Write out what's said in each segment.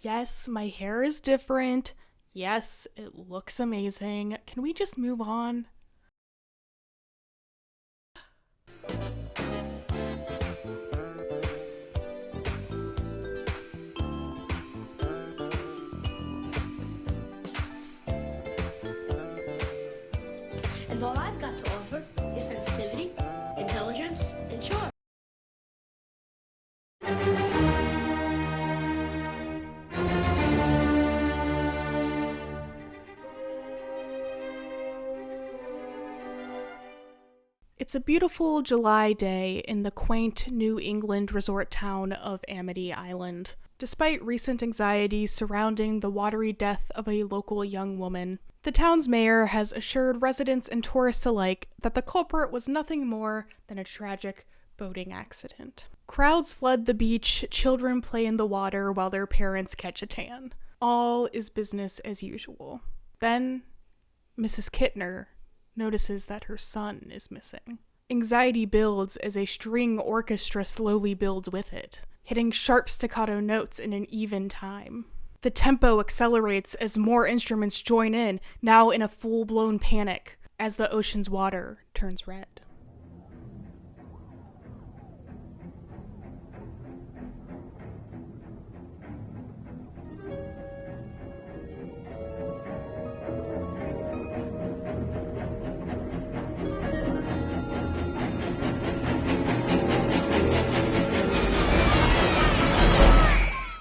Yes, my hair is different. Yes, it looks amazing. Can we just move on? And all I've got to offer is sensitivity, intelligence, and charm. It's a beautiful July day in the quaint New England resort town of Amity Island. Despite recent anxieties surrounding the watery death of a local young woman, the town's mayor has assured residents and tourists alike that the culprit was nothing more than a tragic boating accident. Crowds flood the beach, children play in the water while their parents catch a tan. All is business as usual. Then, Mrs. Kittner notices that her son is missing. Anxiety builds as a string orchestra slowly builds with it, hitting sharp staccato notes in an even time. The tempo accelerates as more instruments join in, now in a full-blown panic, as the ocean's water turns red.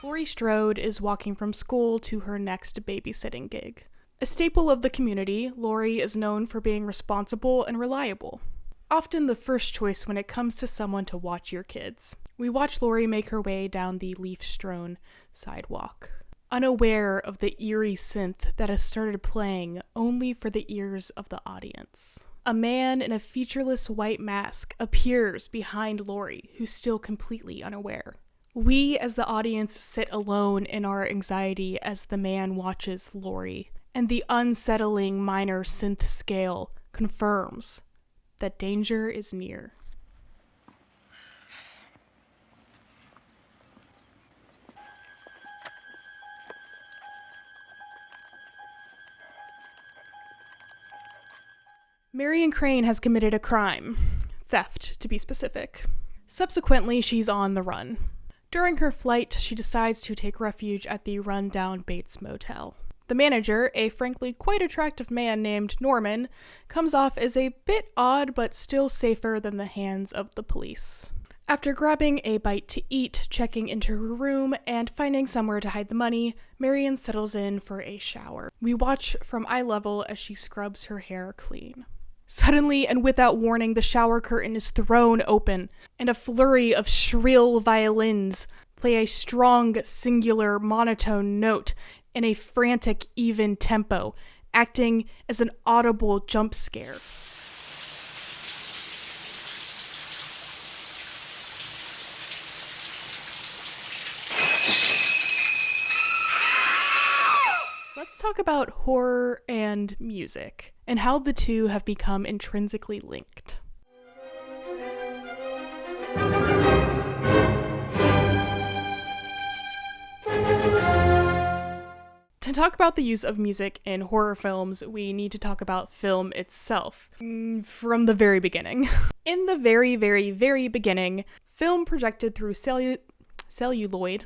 Laurie Strode is walking from school to her next babysitting gig. A staple of the community, Laurie is known for being responsible and reliable. Often the first choice when it comes to someone to watch your kids. We watch Laurie make her way down the leaf-strewn sidewalk, unaware of the eerie synth that has started playing only for the ears of the audience. A man in a featureless white mask appears behind Laurie, who's still completely unaware. We, as the audience, sit alone in our anxiety as the man watches Laurie, and the unsettling minor synth scale confirms that danger is near. Marion Crane has committed a crime. Theft, to be specific. Subsequently, she's on the run. During her flight, she decides to take refuge at the run-down Bates Motel. The manager, a frankly quite attractive man named Norman, comes off as a bit odd but still safer than the hands of the police. After grabbing a bite to eat, checking into her room, and finding somewhere to hide the money, Marion settles in for a shower. We watch from eye level as she scrubs her hair clean. Suddenly and without warning, the shower curtain is thrown open, and a flurry of shrill violins play a strong, singular, monotone note in a frantic, even tempo, acting as an audible jump scare. Let's talk about horror and music, and how the two have become intrinsically linked. To talk about the use of music in horror films, we need to talk about film itself, from the very beginning. In the very, very, very beginning, film projected through celluloid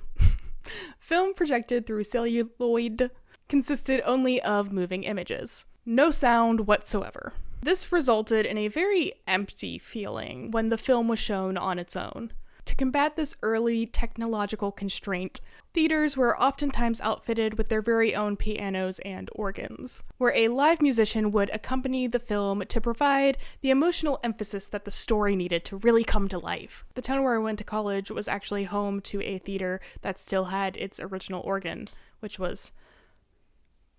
consisted only of moving images. No sound whatsoever. This resulted in a very empty feeling when the film was shown on its own. To combat this early technological constraint, theaters were oftentimes outfitted with their very own pianos and organs, where a live musician would accompany the film to provide the emotional emphasis that the story needed to really come to life. The town where I went to college was actually home to a theater that still had its original organ, which was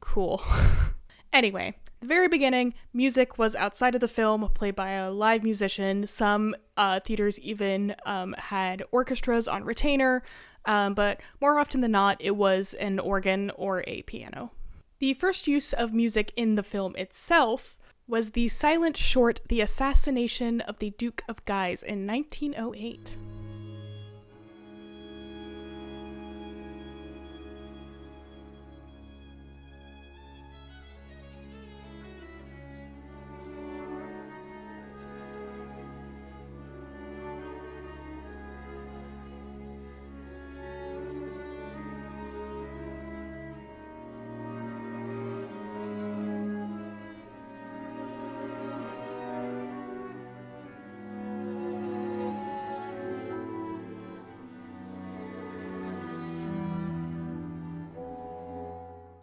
cool. Anyway, the very beginning, music was outside of the film, played by a live musician. Some theaters even had orchestras on retainer, but more often than not, it was an organ or a piano. The first use of music in the film itself was the silent short The Assassination of the Duke of Guise in 1908.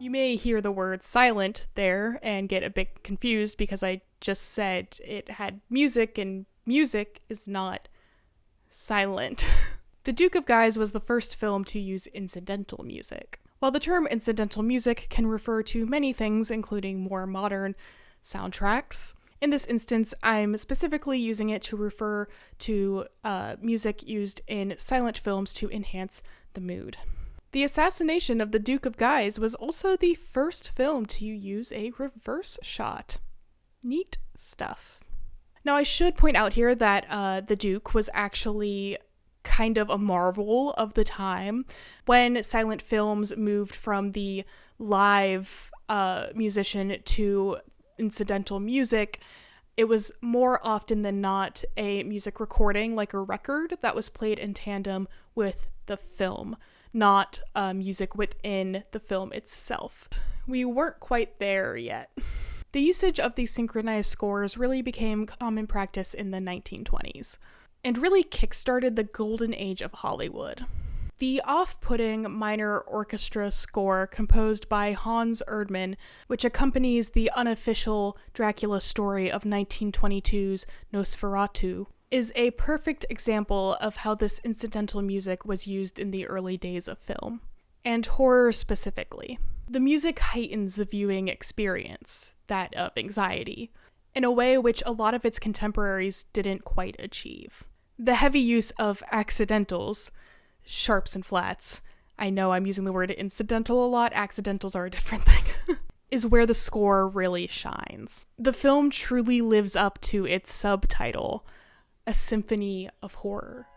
You may hear the word silent there and get a bit confused because I just said it had music, and music is not silent. The Duke of Guise was the first film to use incidental music. While the term incidental music can refer to many things, including more modern soundtracks, in this instance, I'm specifically using it to refer to music used in silent films to enhance the mood. The assassination of the Duke of Guise was also the first film to use a reverse shot. Neat stuff. Now, I should point out here that the Duke was actually kind of a marvel of the time. When silent films moved from the live musician to incidental music, it was more often than not a music recording, like a record, that was played in tandem with the film, not music within the film itself. We weren't quite there yet. The usage of these synchronized scores really became common practice in the 1920s, and really kickstarted the golden age of Hollywood. The off-putting minor orchestra score composed by Hans Erdmann, which accompanies the unofficial Dracula story of 1922's Nosferatu, is a perfect example of how this incidental music was used in the early days of film, and horror specifically. The music heightens the viewing experience, that of anxiety, in a way which a lot of its contemporaries didn't quite achieve. The heavy use of accidentals, sharps and flats, I know I'm using the word incidental a lot, accidentals are a different thing, is where the score really shines. The film truly lives up to its subtitle, A Symphony of Horror.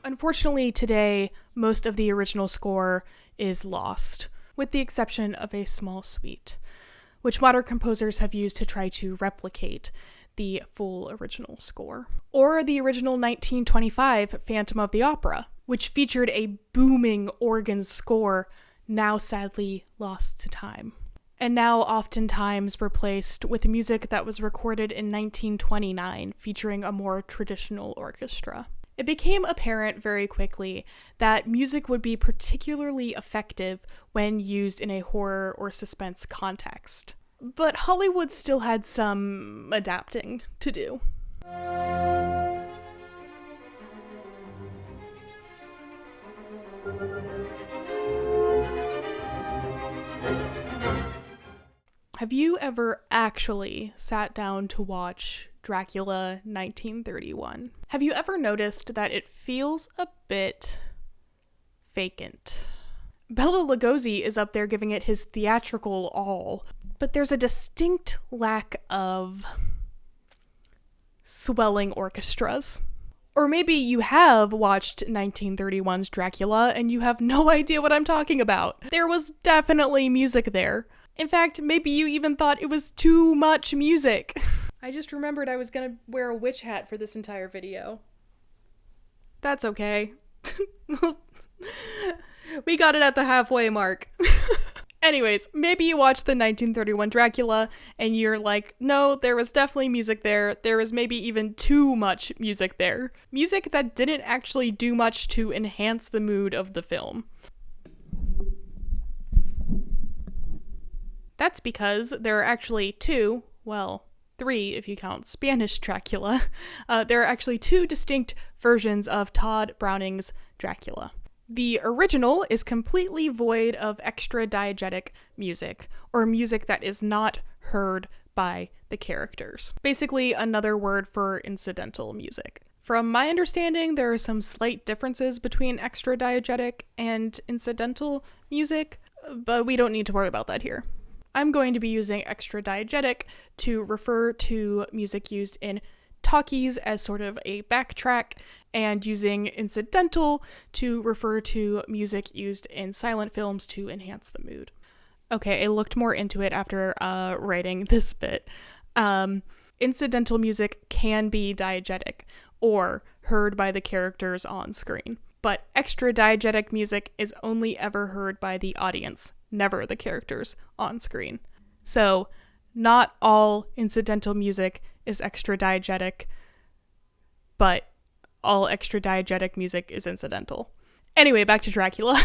Unfortunately, today, most of the original score is lost, with the exception of a small suite, which modern composers have used to try to replicate the full original score. Or the original 1925 Phantom of the Opera, which featured a booming organ score, now sadly lost to time, and now oftentimes replaced with music that was recorded in 1929, featuring a more traditional orchestra. It became apparent very quickly that music would be particularly effective when used in a horror or suspense context. But Hollywood still had some adapting to do. Have you ever actually sat down to watch Dracula 1931? Have you ever noticed that it feels a bit vacant? Bela Lugosi is up there giving it his theatrical all, but there's a distinct lack of swelling orchestras. Or maybe you have watched 1931's Dracula and you have no idea what I'm talking about. There was definitely music there. In fact, maybe you even thought it was too much music. I just remembered I was gonna wear a witch hat for this entire video. That's okay. We got it at the halfway mark. Anyways, maybe you watched the 1931 Dracula and you're like, no, there was definitely music there. There was maybe even too much music there. Music that didn't actually do much to enhance the mood of the film. That's because there are actually three if you count Spanish Dracula. There are actually two distinct versions of Todd Browning's Dracula. The original is completely void of extra diegetic music, or music that is not heard by the characters. Basically, another word for incidental music. From my understanding, there are some slight differences between extra diegetic and incidental music, but we don't need to worry about that here. I'm going to be using extra diegetic to refer to music used in talkies as sort of a backtrack, and using incidental to refer to music used in silent films to enhance the mood. Okay, I looked more into it after writing this bit. Incidental music can be diegetic, or heard by the characters on screen. But extra diegetic music is only ever heard by the audience, never the characters on screen. So, not all incidental music is extra diegetic, but all extra diegetic music is incidental. Anyway, back to Dracula.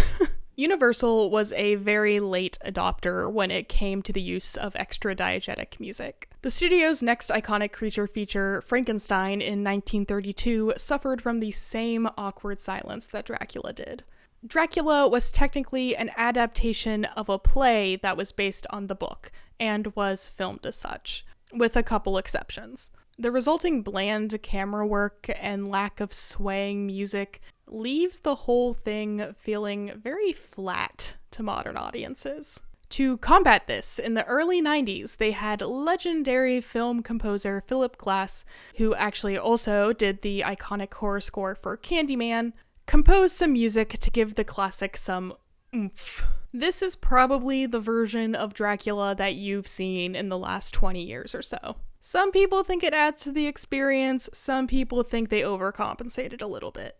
Universal was a very late adopter when it came to the use of extra diegetic music. The studio's next iconic creature feature, Frankenstein, in 1932, suffered from the same awkward silence that Dracula did. Dracula was technically an adaptation of a play that was based on the book, and was filmed as such, with a couple exceptions. The resulting bland camera work and lack of swaying music leaves the whole thing feeling very flat to modern audiences. To combat this, in the early 90s, they had legendary film composer Philip Glass, who actually also did the iconic horror score for Candyman, compose some music to give the classic some oomph. This is probably the version of Dracula that you've seen in the last 20 years or so. Some people think it adds to the experience, some people think they overcompensated a little bit.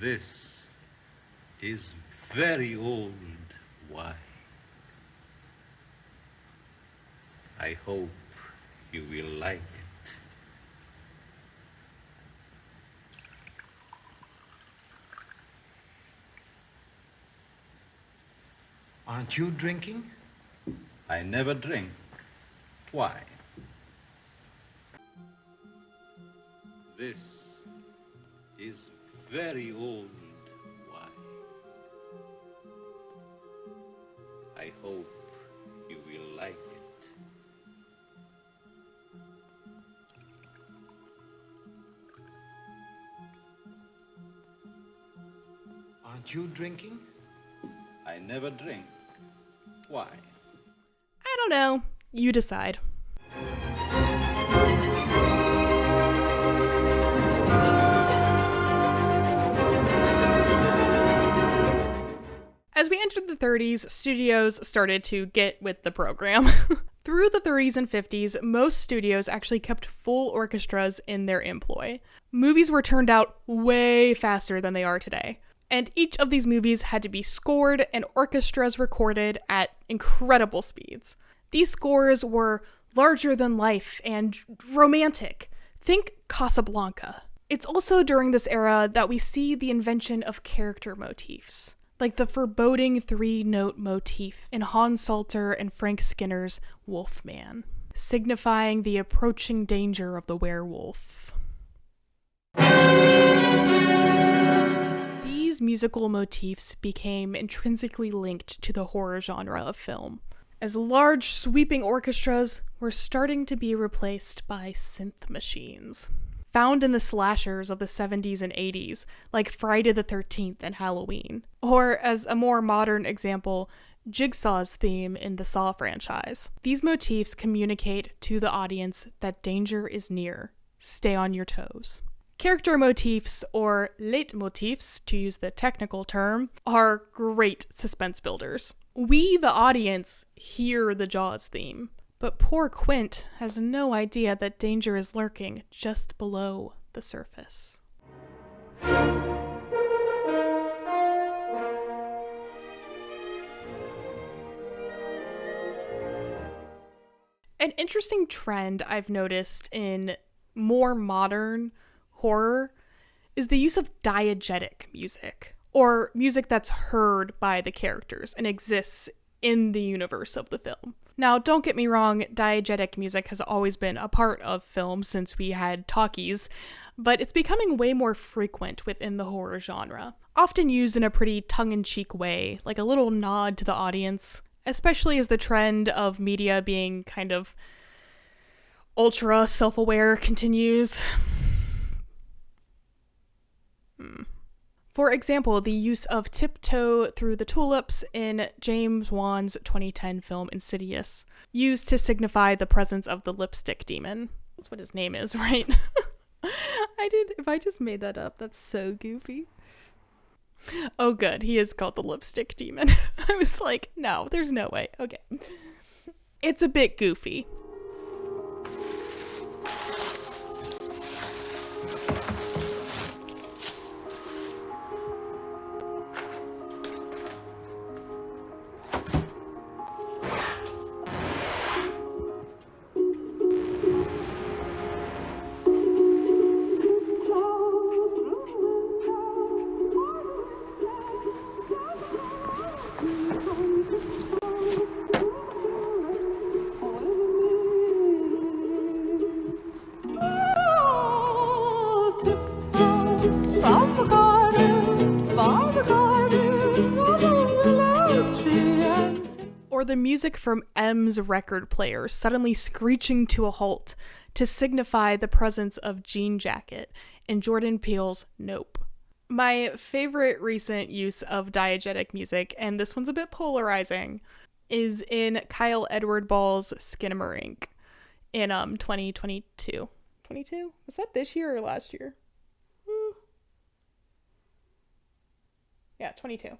This is very old wine. I hope you will like it. Aren't you drinking? I never drink. Why? This is very old wine. I hope you will like it. Aren't you drinking? I never drink. Why? I don't know. You decide. As we entered the 30s, studios started to get with the program. Through the 30s and 50s, most studios actually kept full orchestras in their employ. Movies were turned out way faster than they are today. And each of these movies had to be scored and orchestras recorded at incredible speeds. These scores were larger than life and romantic. Think Casablanca. It's also during this era that we see the invention of character motifs, like the foreboding 3-note motif in Hans Salter and Frank Skinner's Wolfman, signifying the approaching danger of the werewolf. These musical motifs became intrinsically linked to the horror genre of film, as large sweeping orchestras were starting to be replaced by synth machines, found in the slashers of the 70s and 80s, like Friday the 13th and Halloween, or as a more modern example, Jigsaw's theme in the Saw franchise. These motifs communicate to the audience that danger is near. Stay on your toes. Character motifs, or LeitMotifs, to use the technical term, are great suspense builders. We, the audience, hear the Jaws theme, but poor Quint has no idea that danger is lurking just below the surface. An interesting trend I've noticed in more modern horror is the use of diegetic music, or music that's heard by the characters and exists in the universe of the film. Now, don't get me wrong, diegetic music has always been a part of film since we had talkies, but it's becoming way more frequent within the horror genre, often used in a pretty tongue-in-cheek way, like a little nod to the audience, especially as the trend of media being kind of ultra self-aware continues. For example, the use of Tiptoe Through the Tulips in James Wan's 2010 film Insidious, used to signify the presence of the lipstick demon. That's what his name is, right? If I just made that up, that's so goofy. Oh, good. He is called the Lipstick Demon. I was like, no, there's no way. Okay. It's a bit goofy. Or the music from M's record player suddenly screeching to a halt to signify the presence of Jean Jacket in Jordan Peele's Nope. My favorite recent use of diegetic music, and this one's a bit polarizing, is in Kyle Edward Ball's Skinamarink in 2022. 22? Was that this year or last year? Yeah, 22.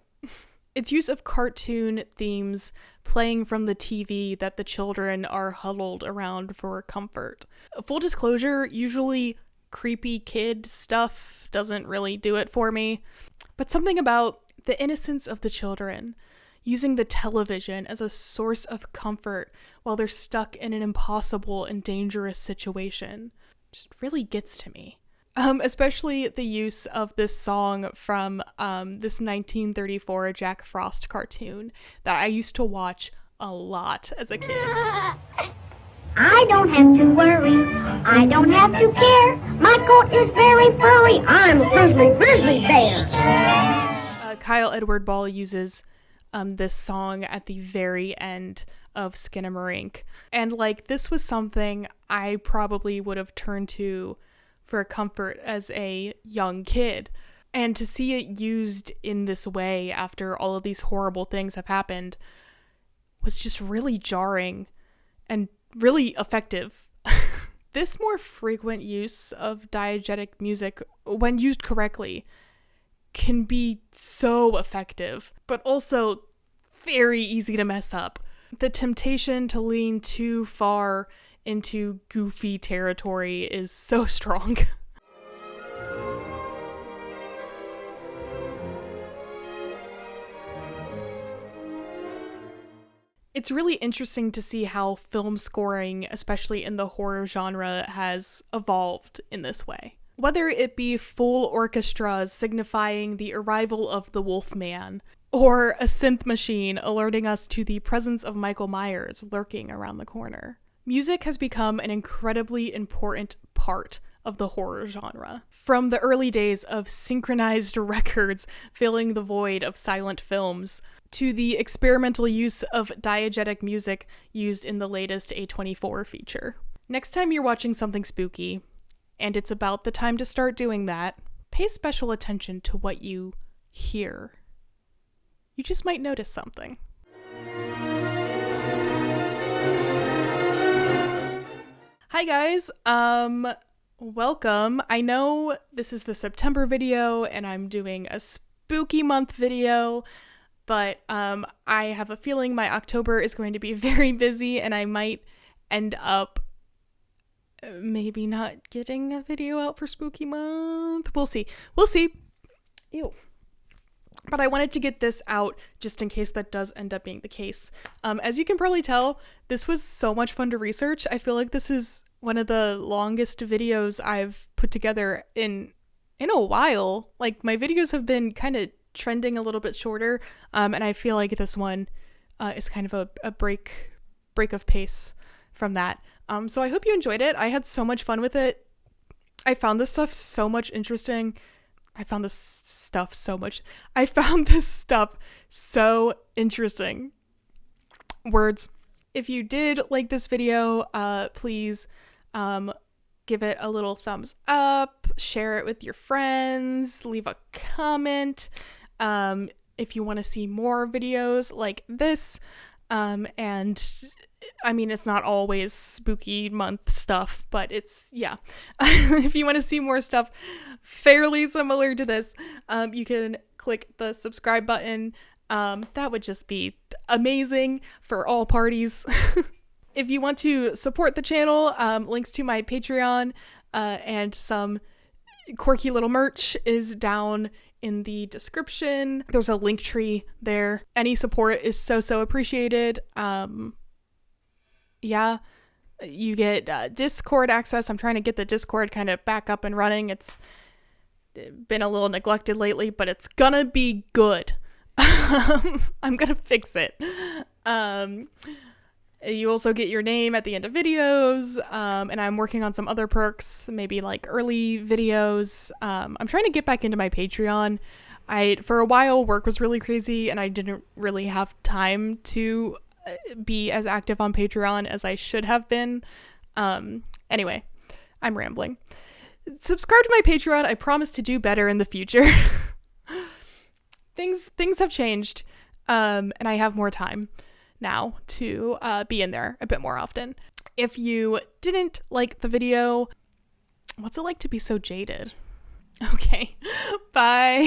Its use of cartoon themes playing from the TV that the children are huddled around for comfort. Full disclosure, usually creepy kid stuff doesn't really do it for me, but something about the innocence of the children, using the television as a source of comfort while they're stuck in an impossible and dangerous situation, just really gets to me. Especially the use of this song from this 1934 Jack Frost cartoon that I used to watch a lot as a kid. I don't have to worry, I don't have to care. My coat is very furry, I'm a grizzly bear. Kyle Edward Ball uses this song at the very end of Skinamarink. And like, this was something I probably would have turned to for comfort as a young kid. And to see it used in this way after all of these horrible things have happened was just really jarring and really effective. This more frequent use of diegetic music, when used correctly, can be so effective, but also very easy to mess up. The temptation to lean too far into goofy territory is so strong. It's really interesting to see how film scoring, especially in the horror genre, has evolved in this way. Whether it be full orchestras signifying the arrival of the Wolfman, or a synth machine alerting us to the presence of Michael Myers lurking around the corner. Music has become an incredibly important part of the horror genre. From the early days of synchronized records filling the void of silent films, to the experimental use of diegetic music used in the latest A24 feature. Next time you're watching something spooky, and it's about the time to start doing that, pay special attention to what you hear. You just might notice something. Hi guys, welcome. I know this is the September video and I'm doing a spooky month video, but I have a feeling my October is going to be very busy and I might end up maybe not getting a video out for spooky month. We'll see. Ew. But I wanted to get this out just in case that does end up being the case. As you can probably tell, this was so much fun to research. I feel like this is one of the longest videos I've put together in a while. Like, my videos have been kind of trending a little bit shorter, and I feel like this one is kind of a break of pace from that. So I hope you enjoyed it. I had so much fun with it. I found this stuff so much interesting. I found this stuff so interesting. Words. If you did like this video, please give it a little thumbs up, share it with your friends, leave a comment. If you want to see more videos like this, and I mean, it's not always spooky month stuff, but it's, yeah. If you want to see more stuff fairly similar to this, you can click the subscribe button. That would just be amazing for all parties. If you want to support the channel, links to my Patreon and some quirky little merch is down in the description. There's a link tree there. Any support is so appreciated. Yeah, you get Discord access. I'm trying to get the Discord kind of back up and running. It's been a little neglected lately, but it's gonna be good. I'm gonna fix it. You also get your name at the end of videos, and I'm working on some other perks, maybe like early videos. I'm trying to get back into my Patreon. For a while, work was really crazy, and I didn't really have time to be as active on Patreon as I should have been. Anyway, I'm rambling. Subscribe to my Patreon. I promise to do better in the future. Things have changed, and I have more time now to be in there a bit more often. If you didn't like the video, what's it like to be so jaded? Okay, bye.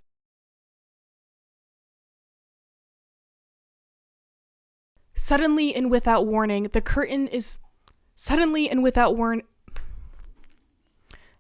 Suddenly and without warning, the curtain is... Suddenly and without warning...